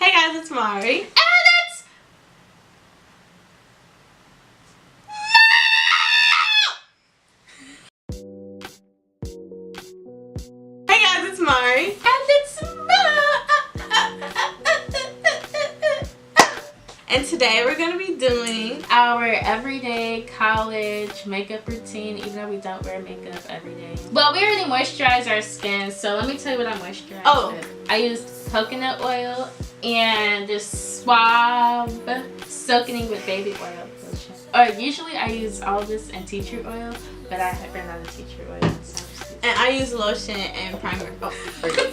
Hey guys, it's Mari. And it's... Hey guys, it's Mari. And it's... And today we're going to be doing our everyday college makeup routine, even though we don't wear makeup every day. Well, we already moisturize our skin, so let me tell you what I moisturize with. I used coconut oil and this Suave soaking with baby oil lotion. Or usually I use all this and tea tree oil, but I ran out of tea tree oil. So and I use lotion and primer.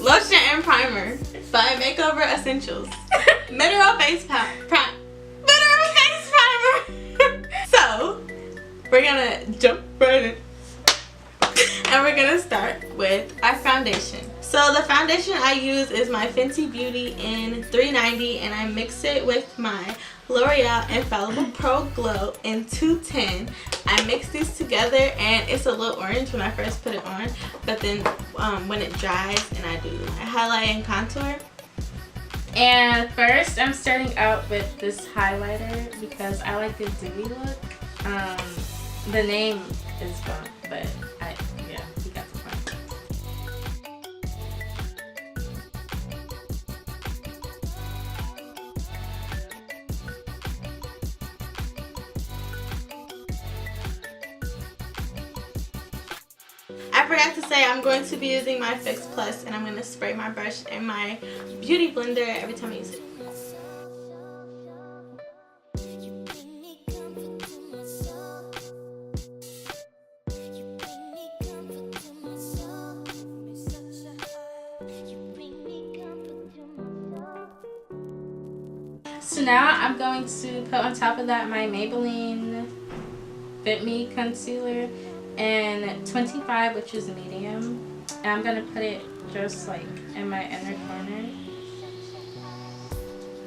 Lotion and primer by Makeover Essentials. Mineral face primer. So we're gonna jump right in. And we're gonna start with our foundation. So the foundation I use is my Fenty Beauty in 390, and I mix it with my L'Oreal Infallible Pro Glow in 210. I mix these together and it's a little orange when I first put it on, but then when it dries and I do my highlight and contour. And first I'm starting out with this highlighter because I like the dewy look. The name is bump, but yeah, you got the point. I forgot to say I'm going to be using my Fix Plus, and I'm going to spray my brush in my beauty blender every time I use it. So now I'm going to put on top of that my Maybelline Fit Me Concealer in 25, which is medium. And I'm going to put it just like in my inner corner.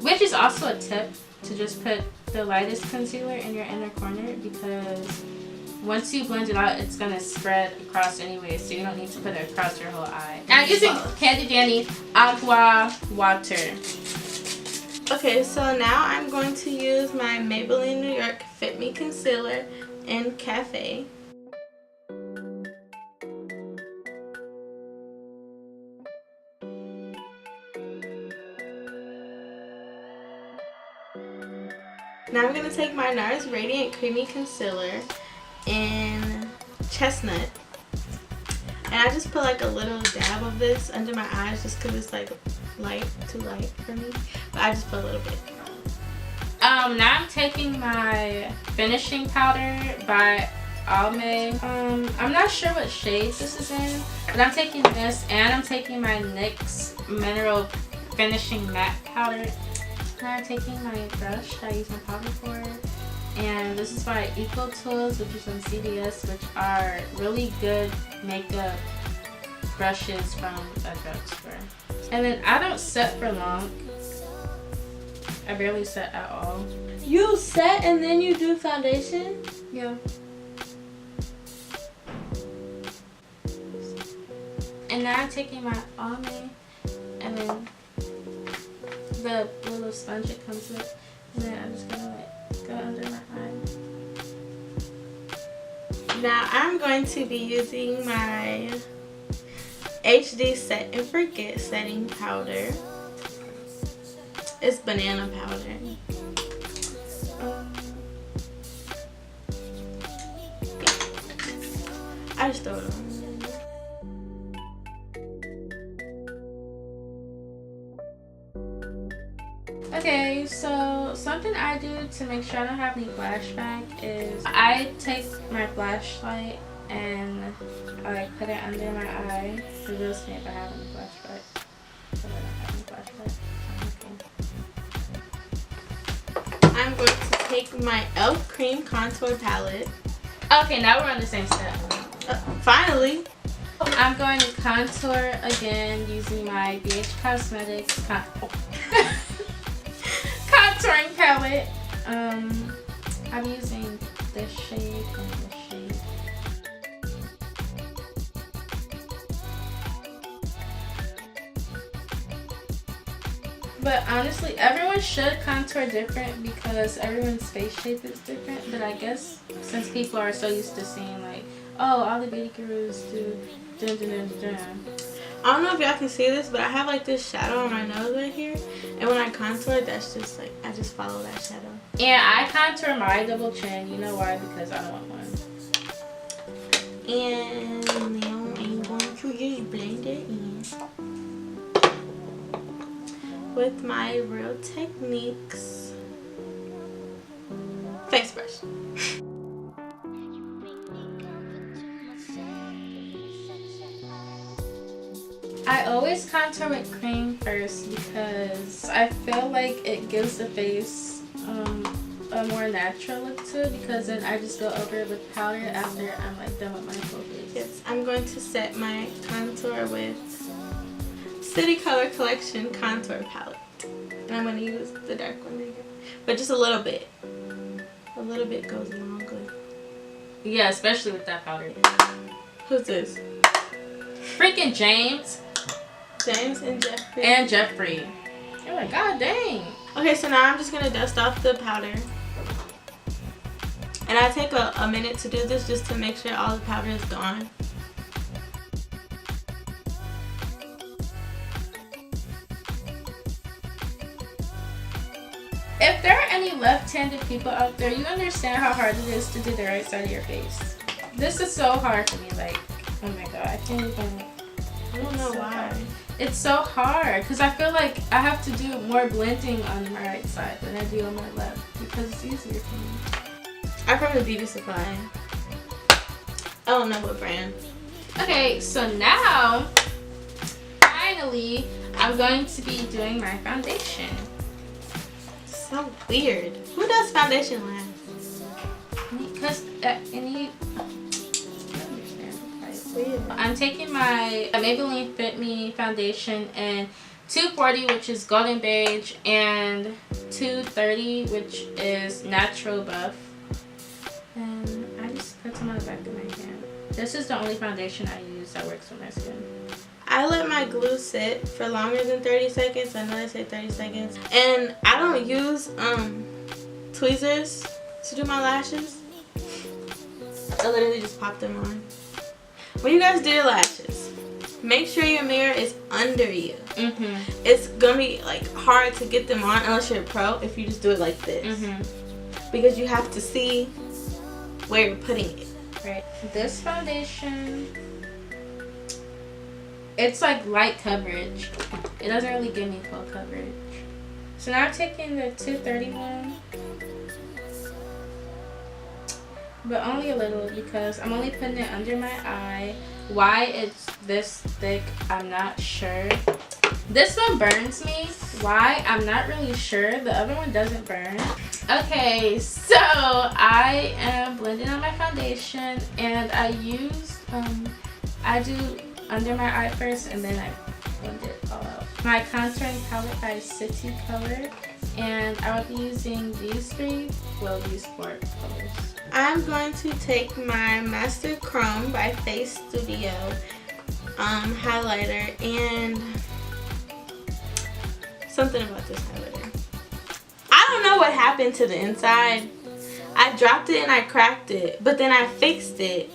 Which is also a tip to just put the lightest concealer in your inner corner, because once you blend it out, it's going to spread across anyway, so you don't need to put it across your whole eye. I'm using Candy Dandy Aqua Water. Okay, so now I'm going to use my Maybelline New York Fit Me Concealer in Cafe. Now I'm going to take my NARS Radiant Creamy Concealer in Chestnut. And I just put like a little dab of this under my eyes just because it's like too light for me. But I just put a little bit. Now I'm taking my finishing powder by Almay. I'm not sure what shade this is in, but I'm taking this, and I'm taking my NYX Mineral Finishing Matte Powder. Now I'm taking my brush that I use my powder for, and this is by Eco Tools, which is from CVS, which are really good makeup brushes from a drugstore. And then I don't set for long. I barely set at all. You set and then you do foundation? Yeah. And now I'm taking my Almay, and then the little sponge it comes with, and then I'm just gonna go under my eye. Now I'm going to be using my HD Set and Forget setting powder. It's banana powder. I just throw it on. Okay, so something I do to make sure I don't have any flashback is I take my flashlight and I put it under my eye. Reveals me if I have any flashback. But I don't have any flashback. I'm going to take my e.l.f. Cream Contour Palette. Okay, now we're on the same step. Finally. I'm going to contour again using my BH Cosmetics contouring palette. I'm using this shade and this shade. But honestly, everyone should contour different because everyone's face shape is different. But I guess since people are so used to seeing like, oh, all the beauty gurus do dun dun dun dun dun. I don't know if y'all can see this, but I have like this shadow on my nose right here. And when I contour, that's just like, I just follow that shadow. And I contour my double chin. You know why? Because I don't want one. And now I'm going to just blend it in with my Real Techniques face brush. I always contour with cream first because I feel like it gives the face a more natural look to it, because then I just go over it with powder after I'm like done with my full face. Yes, I'm going to set my contour with City Color Collection Contour Palette. And I'm going to use the dark one here. But just a little bit. A little bit goes a long way. Yeah, especially with that powder. Who's this? Freaking James. James and Jeffrey. And Jeffrey. You're like, god dang. Okay, so now I'm just going to dust off the powder. And I take a minute to do this just to make sure all the powder is gone. If there are any left-handed people out there, you understand how hard it is to do the right side of your face. This is so hard for me, like, oh my god, I can't even. I don't know why. It's so hard because I feel like I have to do more blending on my right side than I do on my left because it's easier for me. I'm from the Beauty Supply. I don't know what brand. Okay, so now, finally, I'm going to be doing my foundation. So weird. Who does foundation last? Because any. Weird. I'm taking my Maybelline Fit Me foundation in 240, which is Golden Beige, and 230, which is Natural Buff. And I just put some on the back of my hand. This is the only foundation I use that works for my skin. I let my glue sit for longer than 30 seconds. I know they say 30 seconds. And I don't use tweezers to do my lashes. I literally just pop them on. When you guys do your lashes, make sure your mirror is under you. It's gonna be like hard to get them on unless you're a pro if you just do it like this. Because you have to see where you're putting it. Right. This foundation, it's like light coverage. It doesn't really give me full coverage. So now I'm taking the 231. But only a little because I'm only putting it under my eye. Why it's this thick, I'm not sure. This one burns me. Why? I'm not really sure. The other one doesn't burn. Okay, so I am blending on my foundation and I use, I do under my eye first and then I blend it all out. My contouring palette by City Color, and I will be using these four colors. I'm going to take my Master Chrome by Face Studio highlighter, and something about this highlighter. I don't know what happened to the inside. I dropped it and I cracked it, but then I fixed it.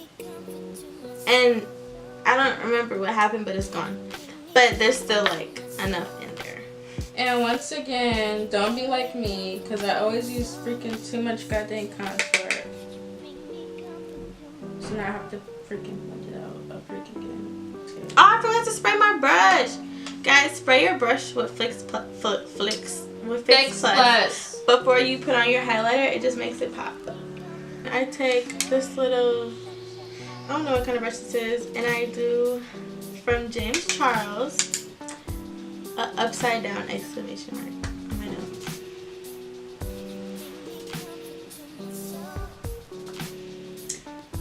And I don't remember what happened, but it's gone. But there's still like enough in there. And once again, don't be like me, because I always use freaking too much goddamn contour. So now I have to freaking blend it out again. Oh, I forgot to spray my brush. Guys, spray your brush with Fix Plus before you put on your highlighter. It just makes it pop. I take this little, I don't know what kind of brush this is, and I do from James Charles a upside down exclamation mark on my nose.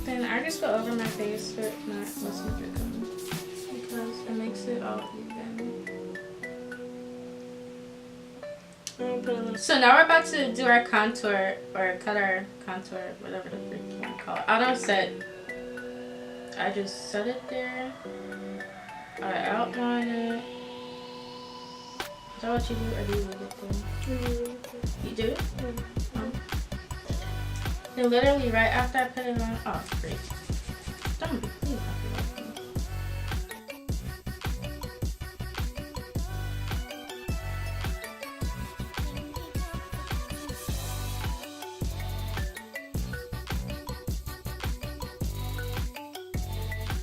Then I just go over my face with my messenger gum because it makes it all even. So now we're about to do our contour, or cut our contour, whatever the freak you want to call it. I don't set. I just set it there. I outline it. that what you do, or do you leave it there? You do it? Then literally right after I put it on. Oh, great. Don't be please.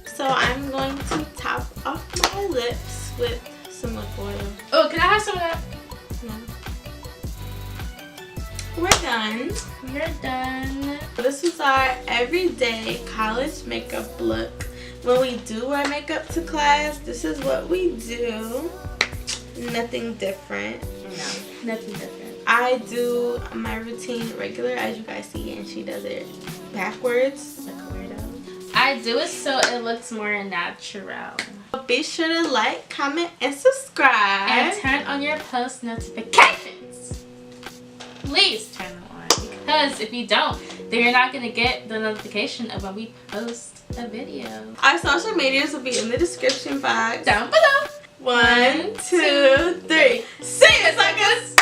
So I'm going to top off my lips with some lip oil. Oh, can I have some of that? No. We're done. We're done. This was our everyday college makeup look. When we do wear makeup to class, this is what we do. Nothing different. No, nothing different. I do my routine regular, as you guys see, and she does it backwards. Like a weirdo. I do it so it looks more natural. Be sure to like, comment, and subscribe. And turn on your post notifications. Please turn them on, because if you don't, then you're not going to get the notification of when we post a video. Our social medias will be in the description box Down below. 1, 2, 3. See you, suckers!